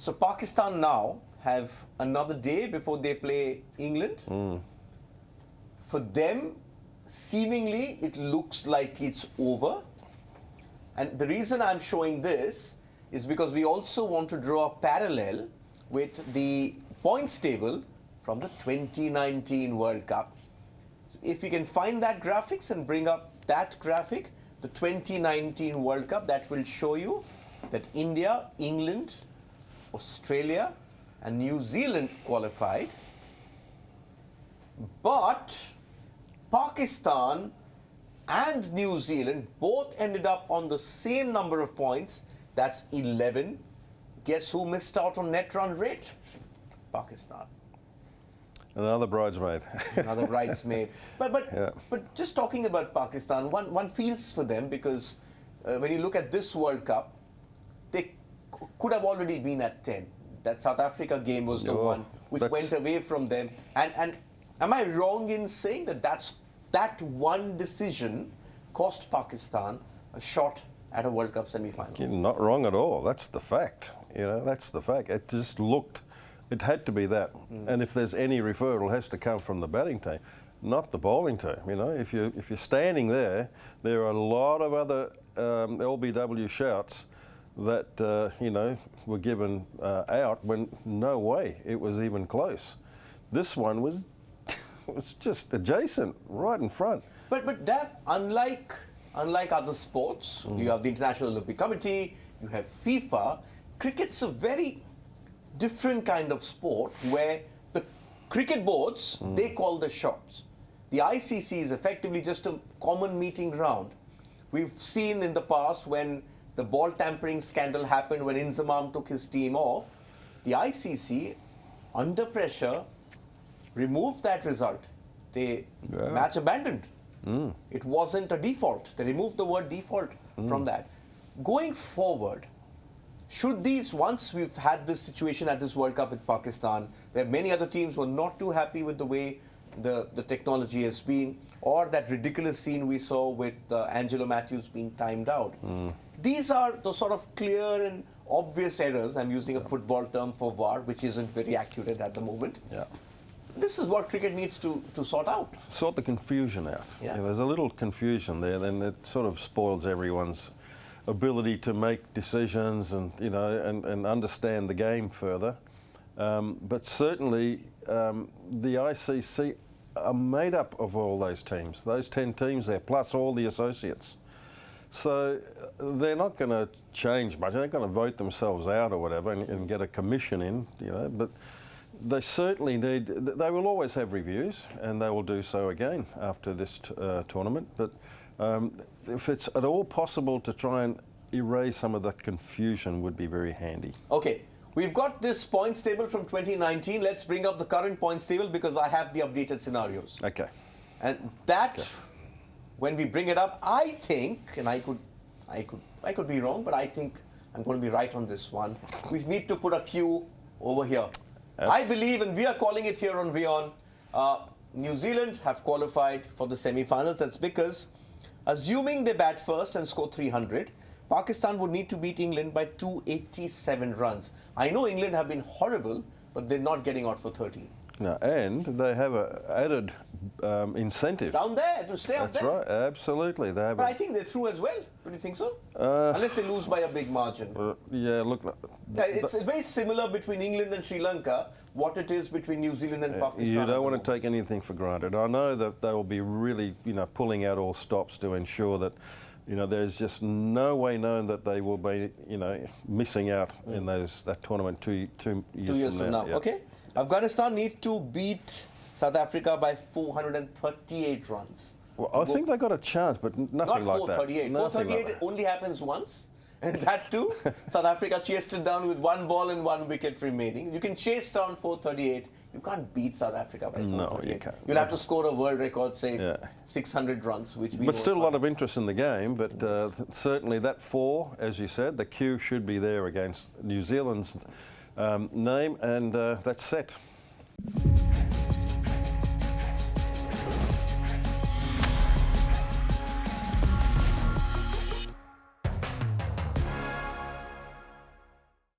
So Pakistan now have another day before they play England. For them, seemingly, it looks like it's over. And the reason I'm showing this is because we also want to draw a parallel with the points table from the 2019 World Cup. If you can find that graphics and bring up that graphic, the 2019 World Cup, that will show you that India, England, Australia and New Zealand qualified. But Pakistan and New Zealand both ended up on the same number of points. That's 11. Guess who missed out on net run rate? Pakistan. Another bridesmaid. Another bridesmaid. But just talking about Pakistan, one feels for them because when you look at this World Cup, they could have already been at 10. That South Africa game was the one which went away from them. And am I wrong in saying that that one decision cost Pakistan a shot at a World Cup semi-final? You're not wrong at all. That's the fact. You know, that's the fact. It just looked, it had to be that. And if there's any referral, it has to come from the batting team, not the bowling team. You know, if you're standing there, there are a lot of other LBW shouts that you know, were given out when no way it was even close. This one was was just adjacent, right in front. But Dav, unlike other sports, you have the International Olympic Committee, you have FIFA. Cricket's a very different kind of sport where the cricket boards, they call the shots. The ICC is effectively just a common meeting ground. We've seen in the past when the ball tampering scandal happened, when Inzamam took his team off, the ICC, under pressure, removed that result. They match abandoned. It wasn't a default. They removed the word default from that. Going forward, should these, once we've had this situation at this World Cup with Pakistan, there are many other teams who are not too happy with the way the technology has been, or that ridiculous scene we saw with Angelo Matthews being timed out. These are the sort of clear and obvious errors. I'm using a football term for VAR, which isn't very accurate at the moment. This is what cricket needs to sort out. Sort the confusion out. If there's a little confusion there, then it sort of spoils everyone's ability to make decisions and, you know, and understand the game further. But certainly the ICC are made up of all those teams, those 10 teams there, plus all the associates. So they're not going to change much. They're not going to vote themselves out or whatever and get a commission in, you know, but they certainly need, they will always have reviews, and they will do so again after this tournament. But if it's at all possible to try and erase some of the confusion, would be very handy. Okay, we've got this points table from 2019. Let's bring up the current points table because I have the updated scenarios. Okay. And that, when we bring it up, I think, and I could be wrong, but I think I'm going to be right on this one. We need to put a Q over here. I believe, and we are calling it here on WION, New Zealand have qualified for the semi-finals. That's because, assuming they bat first and score 300, Pakistan would need to beat England by 287 runs. I know England have been horrible, but they're not getting out for 13. No, and they have an added incentive. Down there, to stay up there. That's right, absolutely. They have but I think they're through as well. Don't you think so? Unless they lose by a big margin. Yeah, look. It's very similar between England and Sri Lanka, what it is between New Zealand and Pakistan. You don't want to take anything for granted. I know that they will be really, you know, pulling out all stops to ensure that, you know, there's just no way known that they will be, you know, missing out in that tournament two years from now. Okay. Afghanistan need to beat South Africa by 438 runs. Well, I think they got a chance, but nothing like that. 438. 438 only happens once, and that too, South Africa chased it down with 1 ball and 1 wicket remaining. You can chase down 438. You can't beat South Africa by 438. No, you can't. You'll have to score a world record, say 600 runs, which we But still a lot of interest in the game, but certainly that 4, as you said, the Q should be there against New Zealand's name, and that's set.